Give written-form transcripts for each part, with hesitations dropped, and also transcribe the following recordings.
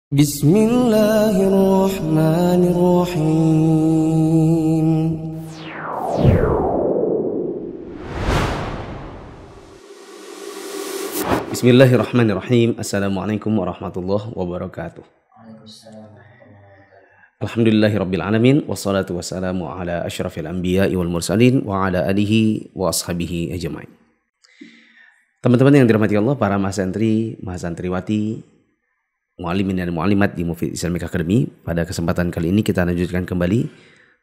Bismillahirrahmanirrahim. Bismillahirrahmanirrahim. Assalamualaikum warahmatullahi wabarakatuh. Alhamdulillahirabbil alamin wassalatu wassalamu ala asyrafil anbiya'i wal mursalin wa ala alihi wa ashabihi ajmain. Teman-teman yang dirahmati Allah, para mahasantri, mahasantriwati, muallimin dan muallimat di Mufid Islamic Academy, pada kesempatan kali ini kita lanjutkan kembali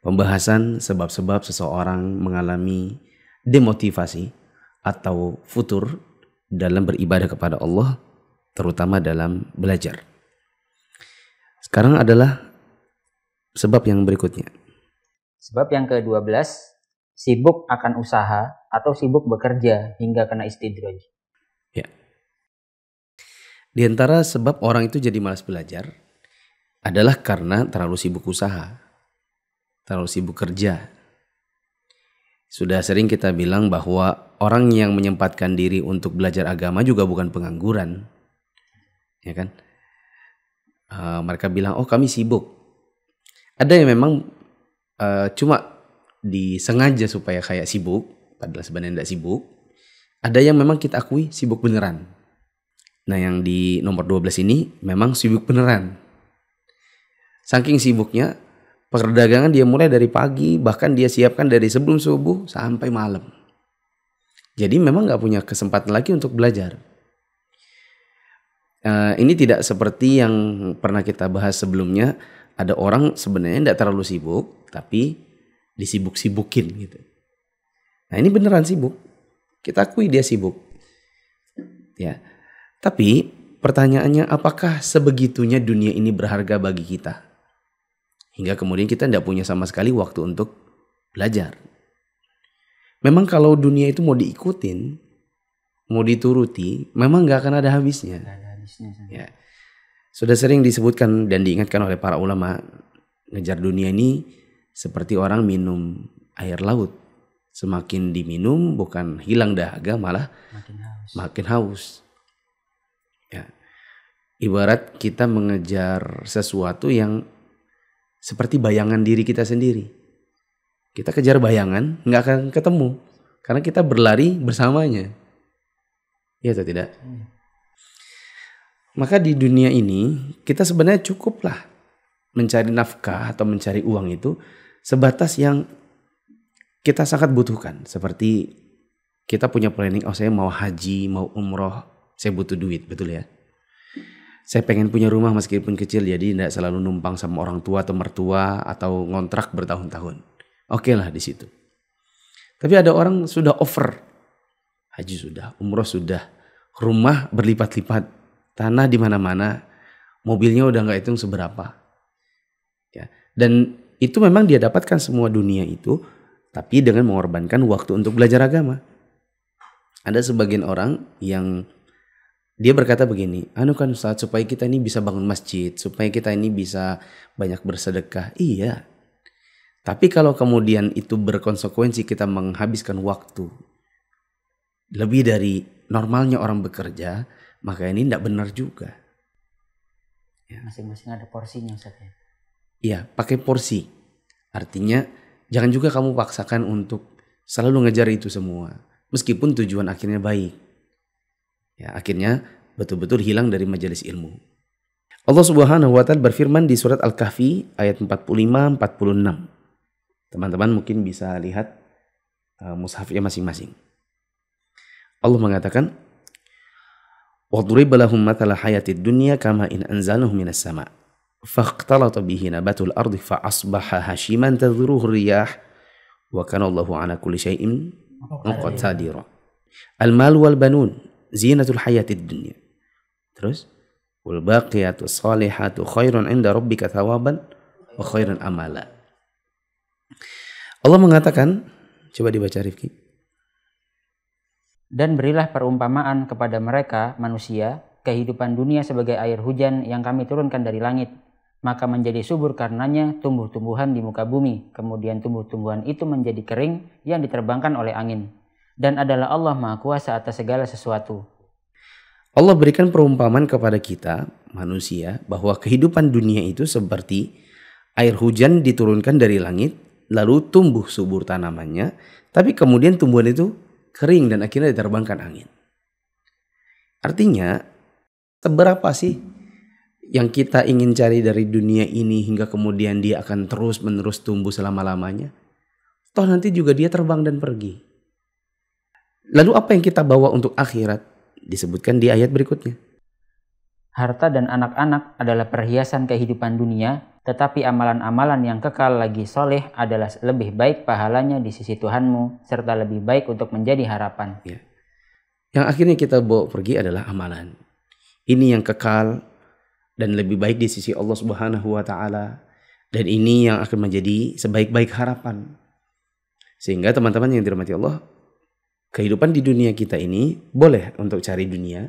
pembahasan sebab-sebab seseorang mengalami demotivasi atau futur dalam beribadah kepada Allah, terutama dalam belajar. Sekarang adalah sebab yang berikutnya. Sebab yang ke-12, sibuk akan usaha atau sibuk bekerja hingga kena istidraj. Ya. Di antara sebab orang itu jadi malas belajar adalah karena terlalu sibuk usaha, terlalu sibuk kerja. Sudah sering kita bilang bahwa orang yang menyempatkan diri untuk belajar agama juga bukan pengangguran, ya kan? Mereka bilang, oh kami sibuk. Ada yang memang cuma disengaja supaya kayak sibuk, padahal sebenarnya tidak sibuk. Ada yang memang kita akui sibuk beneran. Nah, yang di nomor 12 ini memang sibuk beneran. Saking sibuknya, perdagangan dia mulai dari pagi, bahkan dia siapkan dari sebelum subuh sampai malam. Jadi memang nggak punya kesempatan lagi untuk belajar. Ini tidak seperti yang pernah kita bahas sebelumnya. Ada orang sebenarnya tidak terlalu sibuk, tapi disibuk-sibukin gitu. Nah, ini beneran sibuk. Kita akui dia sibuk. Ya. Tapi pertanyaannya, apakah sebegitunya dunia ini berharga bagi kita? Hingga kemudian kita tidak punya sama sekali waktu untuk belajar. Memang kalau dunia itu mau diikutin, mau dituruti, memang nggak akan ada habisnya. Ya. Sudah sering disebutkan dan diingatkan oleh para ulama, ngejar dunia ini seperti orang minum air laut. Semakin diminum bukan hilang dahaga, malah makin haus. Ya. Ibarat kita mengejar sesuatu yang seperti bayangan diri kita sendiri. Kita kejar bayangan, nggak akan ketemu. Karena kita berlari bersamanya. Iya atau tidak? Maka di dunia ini kita sebenarnya cukuplah mencari nafkah atau mencari uang itu sebatas yang kita sangat butuhkan. Seperti kita punya planning, oh saya mau haji, mau umroh, saya butuh duit, betul ya? Saya pengen punya rumah meskipun kecil, jadi tidak selalu numpang sama orang tua atau mertua atau ngontrak bertahun-tahun. Oke lah di situ. Tapi ada orang sudah over, haji sudah, umroh sudah, rumah berlipat-lipat, tanah di mana-mana, mobilnya udah nggak hitung seberapa. Ya. Dan itu memang dia dapatkan semua dunia itu, tapi dengan mengorbankan waktu untuk belajar agama. Ada sebagian orang yang dia berkata begini, kan Ustaz, supaya kita ini bisa bangun masjid, supaya kita ini bisa banyak bersedekah. Iya. Tapi kalau kemudian itu berkonsekuensi kita menghabiskan waktu lebih dari normalnya orang bekerja, maka ini tidak benar juga. Ya. Masing-masing ada porsinya, Ustaz. Iya, pakai porsi. Artinya jangan juga kamu paksakan untuk selalu ngejar itu semua. Meskipun tujuan akhirnya baik. Ya, akhirnya betul-betul hilang dari majelis ilmu. Allah Subhanahu wa taala berfirman di surat Al-Kahfi ayat 45-46. Teman-teman mungkin bisa lihat mushafnya masing-masing. Allah mengatakan, وَضْرِبَ لَهُمْ مَثَلَ حَيَاةِ الدُّنْيَا كَمَا إِنْ أَنْزَلْنَهُ مِنَ السَّمَاءِ فَاخْتَلَطَ بِهِ نَبَاتُ الْأَرْضِ فَأَصْبَحَ هَشِيمًا تَذْرُوهُ الرِّيَاحُ وَكَانَ اللَّهُ عَلَى كُلِّ شَيْءٍ مُقْتَدِرًا الْمَالُ وَالْبَنُونَ زِينَةُ الْحَيَاةِ الدُّنْيَا. Terus, وَالْبَاقِيَاتُ الصَّالِحَاتُ خَيْرٌ عِنْدَ رَبِّكَ ثَوَابًا وَخَيْرٌ أَمَلًا. Allah mengatakan, coba dibaca Rifki. Dan berilah perumpamaan kepada mereka manusia, kehidupan dunia sebagai air hujan yang kami turunkan dari langit. Maka menjadi subur karenanya tumbuh-tumbuhan di muka bumi. Kemudian tumbuh-tumbuhan itu menjadi kering yang diterbangkan oleh angin. Dan adalah Allah Maha Kuasa atas segala sesuatu. Allah berikan perumpamaan kepada kita manusia bahwa kehidupan dunia itu seperti air hujan diturunkan dari langit lalu tumbuh subur tanamannya, tapi kemudian tumbuhan itu kering dan akhirnya diterbangkan angin. Artinya, seberapa sih yang kita ingin cari dari dunia ini hingga kemudian dia akan terus-menerus tumbuh selama-lamanya? Toh nanti juga dia terbang dan pergi. Lalu apa yang kita bawa untuk akhirat? Disebutkan di ayat berikutnya. Harta dan anak-anak adalah perhiasan kehidupan dunia, tetapi amalan-amalan yang kekal lagi soleh adalah lebih baik pahalanya di sisi Tuhanmu, serta lebih baik untuk menjadi harapan. Ya. Yang akhirnya kita bawa pergi adalah amalan. Ini yang kekal dan lebih baik di sisi Allah Subhanahu wa Ta'ala. Dan ini yang akan menjadi sebaik-baik harapan. Sehingga teman-teman yang dirahmati Allah, kehidupan di dunia kita ini boleh untuk cari dunia,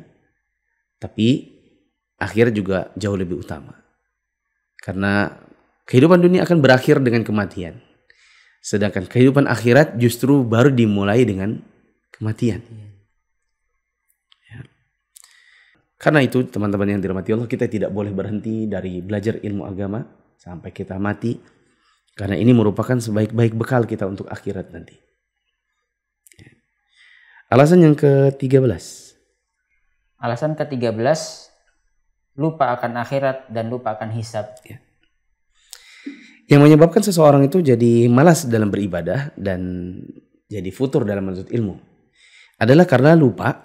tapi akhirat juga jauh lebih utama. Karena kehidupan dunia akan berakhir dengan kematian. Sedangkan kehidupan akhirat justru baru dimulai dengan kematian. Ya. Karena itu teman-teman yang dirahmati Allah, kita tidak boleh berhenti dari belajar ilmu agama sampai kita mati. Karena ini merupakan sebaik-baik bekal kita untuk akhirat nanti. Alasan yang ke-13. Alasan ke-13, lupa akan akhirat dan lupa akan hisab. Ya. Yang menyebabkan seseorang itu jadi malas dalam beribadah dan jadi futur dalam menuntut ilmu adalah karena lupa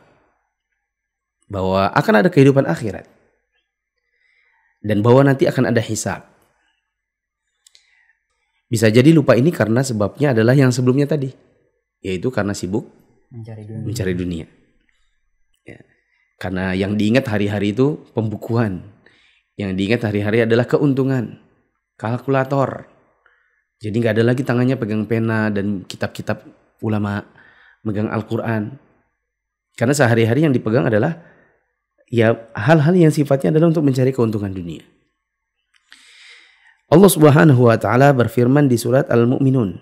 bahwa akan ada kehidupan akhirat dan bahwa nanti akan ada hisab. Bisa jadi lupa ini karena sebabnya adalah yang sebelumnya tadi, yaitu karena sibuk mencari dunia. Ya. Karena yang diingat hari-hari itu pembukuan. Yang diingat hari-hari adalah keuntungan. Kalkulator. Jadi gak ada lagi tangannya pegang pena dan kitab-kitab ulama. Megang Al-Quran. Karena sehari-hari yang dipegang adalah ya hal-hal yang sifatnya adalah untuk mencari keuntungan dunia. Allah Subhanahu wa Ta'ala berfirman di surat Al-Mu'minun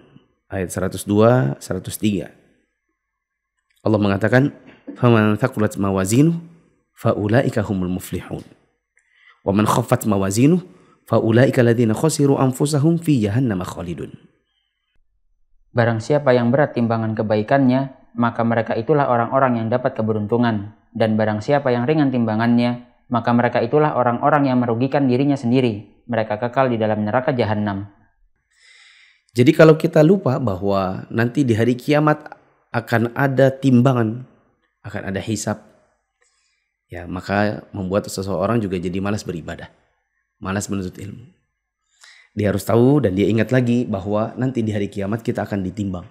ayat 102, 103. Allah mengatakan, "Faman thaqulat mawazinuhu faulaika humul muflihun. Wa man khaffat mawazinuhu faulaika alladziina khasiru anfusahum fi jahannam khalidun." Barang siapa yang berat timbangan kebaikannya, maka mereka itulah orang-orang yang dapat keberuntungan. Dan barang siapa yang ringan timbangannya, maka mereka itulah orang-orang yang merugikan dirinya sendiri. Mereka kekal di dalam neraka jahanam. Jadi kalau kita lupa bahwa nanti di hari kiamat akan ada timbangan, akan ada hisab, ya maka membuat seseorang juga jadi malas beribadah, malas menuntut ilmu. Dia harus tahu dan dia ingat lagi bahwa nanti di hari kiamat kita akan ditimbang.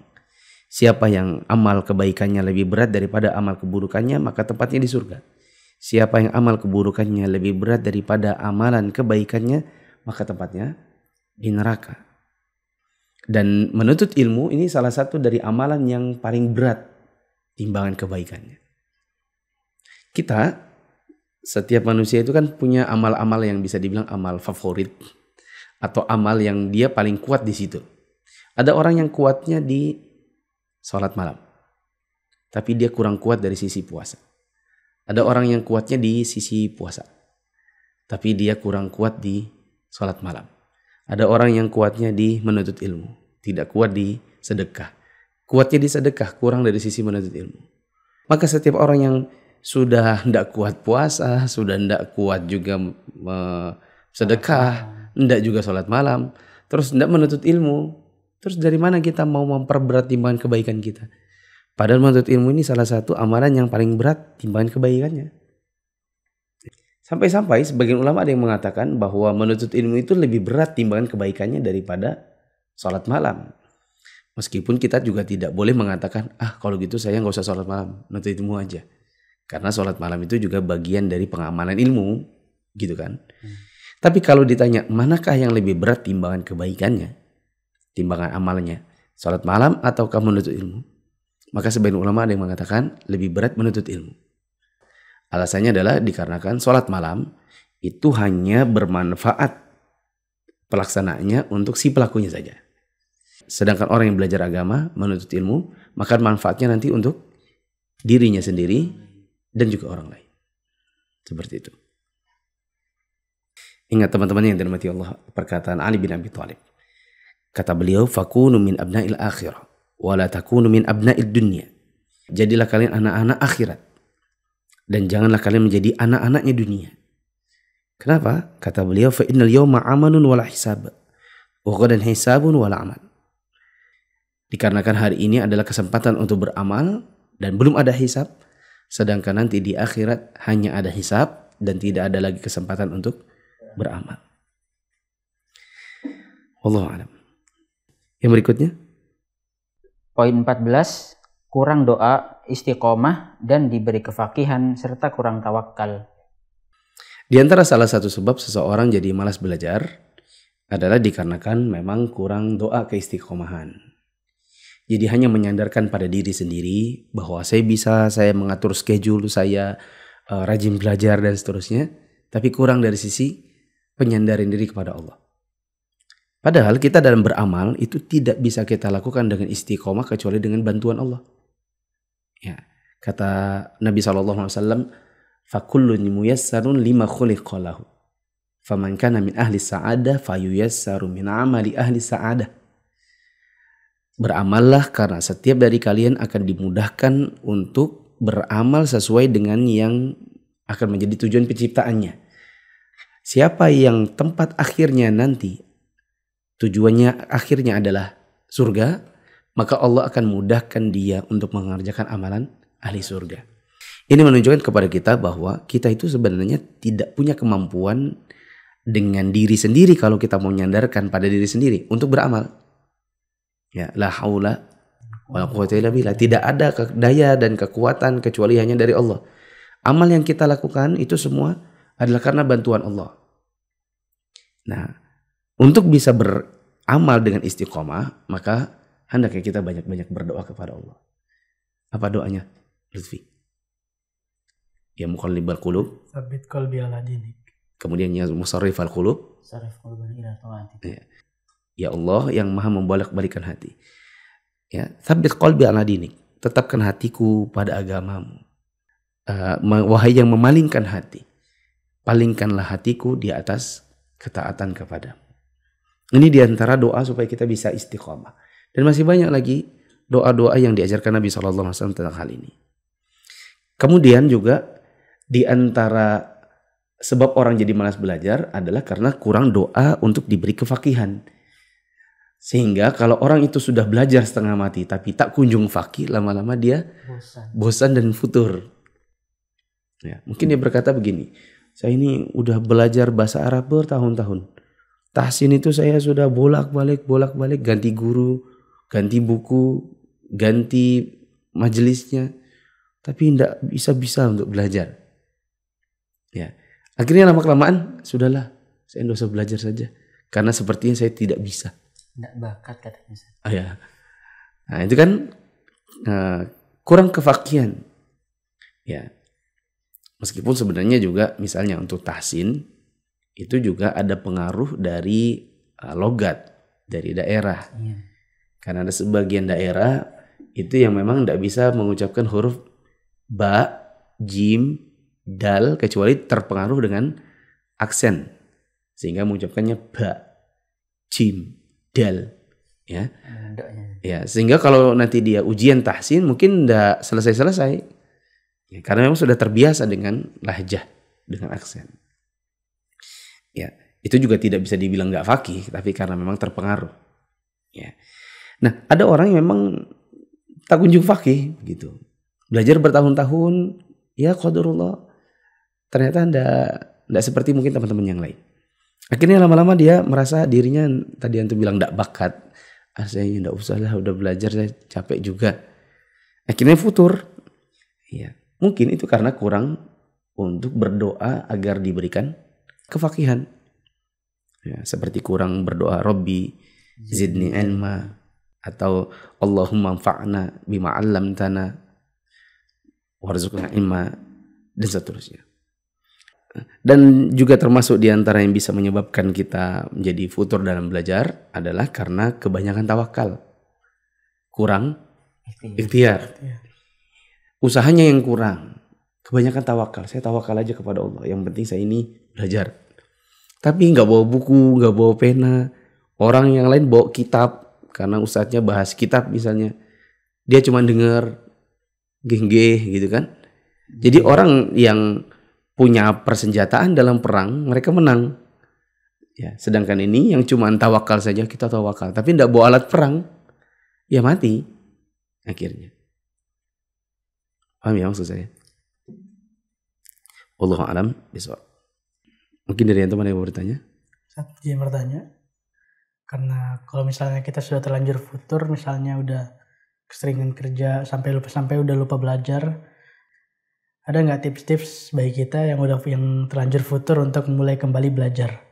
Siapa yang amal kebaikannya lebih berat daripada amal keburukannya, maka tempatnya di surga. Siapa yang amal keburukannya lebih berat daripada amalan kebaikannya, maka tempatnya di neraka. Dan menuntut ilmu ini salah satu dari amalan yang paling berat timbangan kebaikannya. Kita, setiap manusia itu kan punya amal-amal yang bisa dibilang amal favorit. Atau amal yang dia paling kuat di situ. Ada orang yang kuatnya di sholat malam. Tapi dia kurang kuat dari sisi puasa. Ada orang yang kuatnya di sisi puasa. Tapi dia kurang kuat di sholat malam. Ada orang yang kuatnya di menuntut ilmu, tidak kuat di sedekah. Kuatnya di sedekah, kurang dari sisi menuntut ilmu. Maka setiap orang yang sudah tidak kuat puasa, sudah tidak kuat juga sedekah, tidak juga sholat malam, terus tidak menuntut ilmu, terus dari mana kita mau memperberat timbangan kebaikan kita? Padahal menuntut ilmu ini salah satu amalan yang paling berat timbangan kebaikannya. Sampai-sampai sebagian ulama ada yang mengatakan bahwa menuntut ilmu itu lebih berat timbangan kebaikannya daripada sholat malam. Meskipun kita juga tidak boleh mengatakan, kalau gitu saya nggak usah sholat malam, menuntut ilmu aja. Karena sholat malam itu juga bagian dari pengamalan ilmu, gitu kan. Tapi kalau ditanya, manakah yang lebih berat timbangan kebaikannya, timbangan amalnya, sholat malam ataukah menuntut ilmu? Maka sebagian ulama ada yang mengatakan lebih berat menuntut ilmu. Alasannya adalah dikarenakan sholat malam itu hanya bermanfaat pelaksanaannya untuk si pelakunya saja. Sedangkan orang yang belajar agama, menuntut ilmu, maka manfaatnya nanti untuk dirinya sendiri dan juga orang lain. Seperti itu. Ingat teman-teman yang dirahmati Allah, perkataan Ali bin Abi Thalib. Kata beliau, fakunu min abna'il akhirah wa la takunu min abna'id dunya. Jadilah kalian anak-anak akhirat dan janganlah kalian menjadi anak-anaknya dunia. Kenapa? Kata beliau, fa innal yawma amalun wala hisab wa ghadan hisabun wala amal. Dikarenakan hari ini adalah kesempatan untuk beramal dan belum ada hisab, sedangkan nanti di akhirat hanya ada hisab dan tidak ada lagi kesempatan untuk beramal. Wallahu a'lam. Yang berikutnya, poin 14, kurang doa, istiqomah, dan diberi kefakihan serta kurang tawakal. Di antara salah satu sebab seseorang jadi malas belajar adalah dikarenakan memang kurang doa keistiqomahan. Jadi hanya menyandarkan pada diri sendiri bahwa saya mengatur schedule, saya rajin belajar dan seterusnya, tapi kurang dari sisi penyandaran diri kepada Allah. Padahal kita dalam beramal itu tidak bisa kita lakukan dengan istiqomah kecuali dengan bantuan Allah. Ya, kata Nabi SAW, fakullun muyassarun lima khuliqa lahu. Faman kana min ahli sa'adah fayuyassaru min amali ahli sa'adah. Beramallah karena setiap dari kalian akan dimudahkan untuk beramal sesuai dengan yang akan menjadi tujuan penciptaannya. Siapa yang tempat akhirnya nanti tujuannya akhirnya adalah surga, maka Allah akan mudahkan dia untuk mengerjakan amalan ahli surga. Ini menunjukkan kepada kita bahwa kita itu sebenarnya tidak punya kemampuan dengan diri sendiri kalau kita mau menyandarkan pada diri sendiri untuk beramal. Ya, la haula wala quwwata illa billah. Tidak ada daya dan kekuatan kecuali hanya dari Allah. Amal yang kita lakukan itu semua adalah karena bantuan Allah. Nah, untuk bisa beramal dengan istiqomah, maka hendaknya kita banyak-banyak berdoa kepada Allah. Apa doanya, Lutfi? Ya muqallibal qulub, tsabbit qalbi ala dinik. Kemudian ya musarrifal qulub, sarif qulubana ila ta'atik. Ya Allah yang maha membolak-balikan hati. Ya, tsabbit qalbi ala dinik. Tetapkan hatiku pada agamamu. Wahai yang memalingkan hati, palingkanlah hatiku di atas ketaatan kepadamu. Ini diantara doa supaya kita bisa istiqomah. Dan masih banyak lagi doa-doa yang diajarkan Nabi SAW tentang hal ini. Kemudian juga diantara sebab orang jadi malas belajar adalah karena kurang doa untuk diberi kefakihan. Sehingga kalau orang itu sudah belajar setengah mati tapi tak kunjung fakih, lama-lama dia bosan dan futur. Ya, mungkin dia berkata begini, saya ini udah belajar bahasa Arab bertahun-tahun. Tahsin itu saya sudah bolak-balik, ganti guru, ganti buku, ganti majelisnya, tapi tidak bisa untuk belajar. Ya, akhirnya lama-kelamaan sudahlah, saya tidak usah belajar saja, karena sepertinya saya tidak bisa. Tidak bakat katanya. Ya. Nah itu kan kurang kefakihan. Ya, meskipun sebenarnya juga misalnya untuk tahsin itu juga ada pengaruh dari logat dari daerah. Iya. Karena ada sebagian daerah itu yang memang tidak bisa mengucapkan huruf ba, jim, dal kecuali terpengaruh dengan aksen sehingga mengucapkannya ba, jim, dal. Ya. Ya, sehingga kalau nanti dia ujian tahsin mungkin tidak selesai-selesai. Ya, karena memang sudah terbiasa dengan lahjah, dengan aksen. Ya, itu juga tidak bisa dibilang nggak fakih, tapi karena memang terpengaruh. Ya. Nah, ada orang yang memang tak kunjung fakih, gitu. Belajar bertahun-tahun, ya qadarullah, ternyata ndak seperti mungkin teman-teman yang lain. Akhirnya lama-lama dia merasa dirinya tadi antum bilang ndak bakat. Saya ndak usah lah, udah belajar saya capek juga. Akhirnya futur. Ya, mungkin itu karena kurang untuk berdoa agar diberikan kefakihan. Ya, seperti kurang berdoa Rabbi zidni ilma atau Allahumma anfa'na bima 'allamtana warzuqna ilma dan seterusnya. Dan juga termasuk diantara yang bisa menyebabkan kita menjadi futur dalam belajar adalah karena kebanyakan tawakal, kurang ikhtiar. Usahanya yang kurang. Kebanyakan tawakal. Saya tawakal aja kepada Allah. Yang penting saya ini belajar. Tapi nggak bawa buku, nggak bawa pena. Orang yang lain bawa kitab. Karena ustadznya bahas kitab misalnya. Dia cuma dengar geng-geng gitu kan. Jadi orang yang punya persenjataan dalam perang, mereka menang. Ya, sedangkan ini yang cuma tawakal saja, kita tawakal. Tapi tidak bawa alat perang, ya mati akhirnya. Paham ya maksud saya? Wallahu a'lam bishawab. Mungkin dari yang teman yang mau bertanya? Saya izin bertanya. Karena kalau misalnya kita sudah terlanjur futur, misalnya udah keseringan kerja sampai udah lupa belajar, ada nggak tips-tips bagi kita yang terlanjur futur untuk mulai kembali belajar?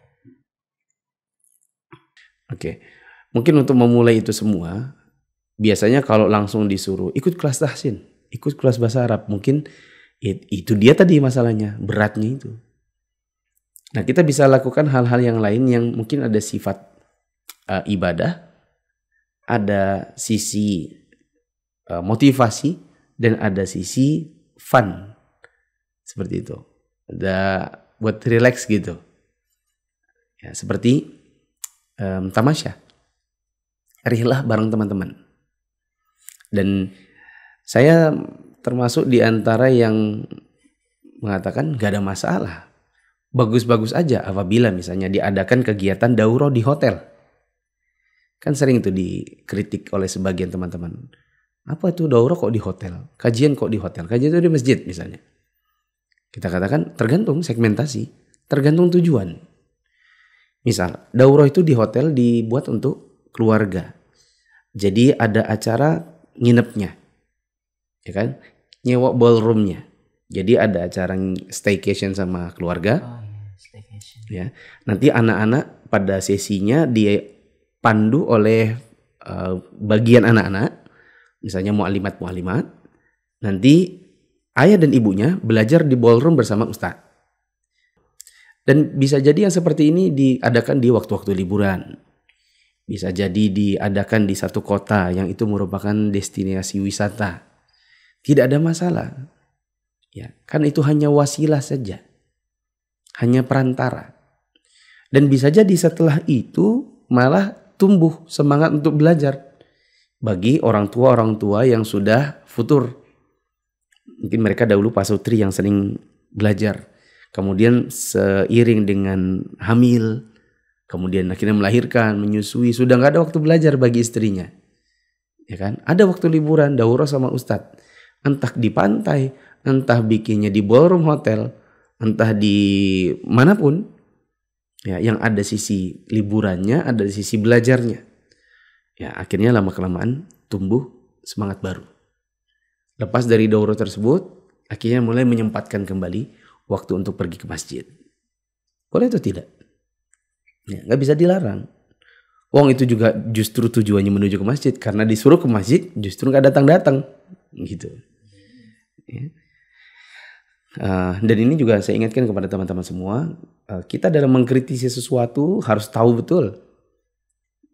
Oke. Mungkin untuk memulai itu semua, biasanya kalau langsung disuruh ikut kelas tahsin, ikut kelas bahasa Arab, mungkin itu dia tadi masalahnya, beratnya itu. Nah, kita bisa lakukan hal-hal yang lain yang mungkin ada sifat ibadah, ada sisi motivasi, dan ada sisi fun. Seperti itu. Ada buat relax gitu. Ya, seperti tamasya. Rihlah bareng teman-teman. Dan saya termasuk di antara yang mengatakan gak ada masalah. Bagus-bagus aja apabila misalnya diadakan kegiatan daurah di hotel. Kan sering itu dikritik oleh sebagian teman-teman. Apa itu daurah kok di hotel? Kajian kok di hotel? Kajian itu di masjid misalnya. Kita katakan tergantung segmentasi, tergantung tujuan. Misal, daurah itu di hotel dibuat untuk keluarga. Jadi ada acara nginepnya. Ya kan? Nyewa ballroomnya. Jadi ada acara staycation sama keluarga. Oh iya, staycation. Ya. Nanti anak-anak pada sesinya dipandu oleh bagian anak-anak. Misalnya mu'alimat. Nanti ayah dan ibunya belajar di ballroom bersama ustadz. Dan bisa jadi yang seperti ini diadakan di waktu-waktu liburan. Bisa jadi diadakan di satu kota yang itu merupakan destinasi wisata. Tidak ada masalah. Ya, kan itu hanya wasilah saja. Hanya perantara. Dan bisa jadi setelah itu malah tumbuh semangat untuk belajar. Bagi orang tua yang sudah futur. Mungkin mereka dahulu pasutri yang sering belajar. Kemudian seiring dengan hamil, kemudian akhirnya melahirkan, menyusui, sudah nggak ada waktu belajar bagi istrinya. Ya kan? Ada waktu liburan, daurah sama ustadz. Entah di pantai, entah bikinnya di ballroom hotel, entah di manapun. Ya, yang ada sisi liburannya, ada sisi belajarnya. Ya, akhirnya lama-kelamaan tumbuh semangat baru. Lepas dari daurah tersebut, akhirnya mulai menyempatkan kembali waktu untuk pergi ke masjid. Boleh atau tidak? Ya, gak bisa dilarang. Wong itu juga justru tujuannya menuju ke masjid. Karena disuruh ke masjid justru gak datang-datang. Gitu. Ya. Dan ini juga saya ingatkan kepada teman-teman semua. Kita dalam mengkritisi sesuatu harus tahu betul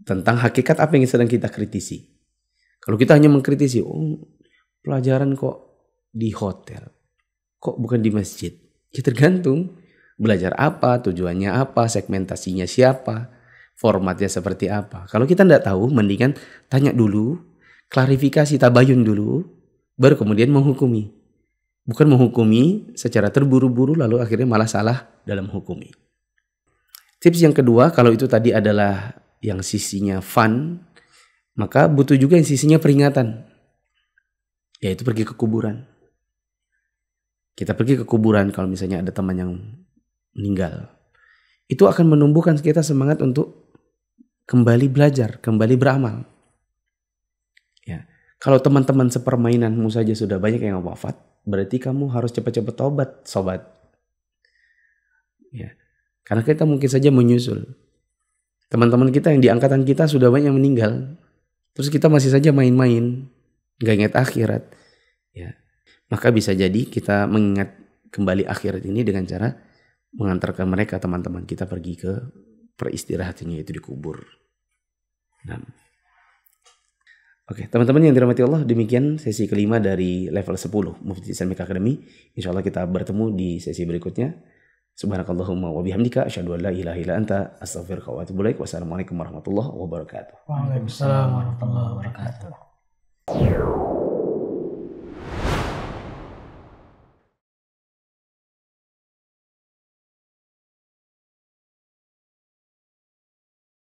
tentang hakikat apa yang sedang kita kritisi. Kalau kita hanya mengkritisi, pelajaran kok di hotel, kok bukan di masjid? Ya tergantung belajar apa, tujuannya apa, segmentasinya siapa, formatnya seperti apa. Kalau kita tidak tahu, mendingan tanya dulu, klarifikasi, tabayun dulu, baru kemudian menghukumi. Bukan menghukumi secara terburu-buru lalu akhirnya malah salah dalam menghukumi. Tips yang kedua, kalau itu tadi adalah yang sisinya fun, maka butuh juga yang sisinya peringatan. Yaitu pergi ke kuburan. Kita pergi ke kuburan kalau misalnya ada teman yang meninggal. Itu akan menumbuhkan kita semangat untuk kembali belajar, kembali beramal. Ya. Kalau teman-teman sepermainanmu saja sudah banyak yang wafat, berarti kamu harus cepat-cepat tobat, sobat. Ya. Karena kita mungkin saja menyusul. Teman-teman kita yang di angkatan kita sudah banyak yang meninggal. Terus kita masih saja main-main, gak ingat akhirat. Ya. Maka bisa jadi kita mengingat kembali akhirat ini dengan cara mengantarkan mereka, teman-teman kita, pergi ke peristirahatannya, yaitu di kubur. Nah. Oke, teman-teman yang dirahmati Allah, demikian sesi kelima dari level 10 Mufti Islamic Academy. Insya Allah kita bertemu di sesi berikutnya. Subhanakallahumma wa bihamdika asyhadu an la ilaha illa anta astaghfiruka wa atubu ilaik. Wassalamualaikum warahmatullahi wabarakatuh. Waalaikumsalam warahmatullahi wabarakatuh.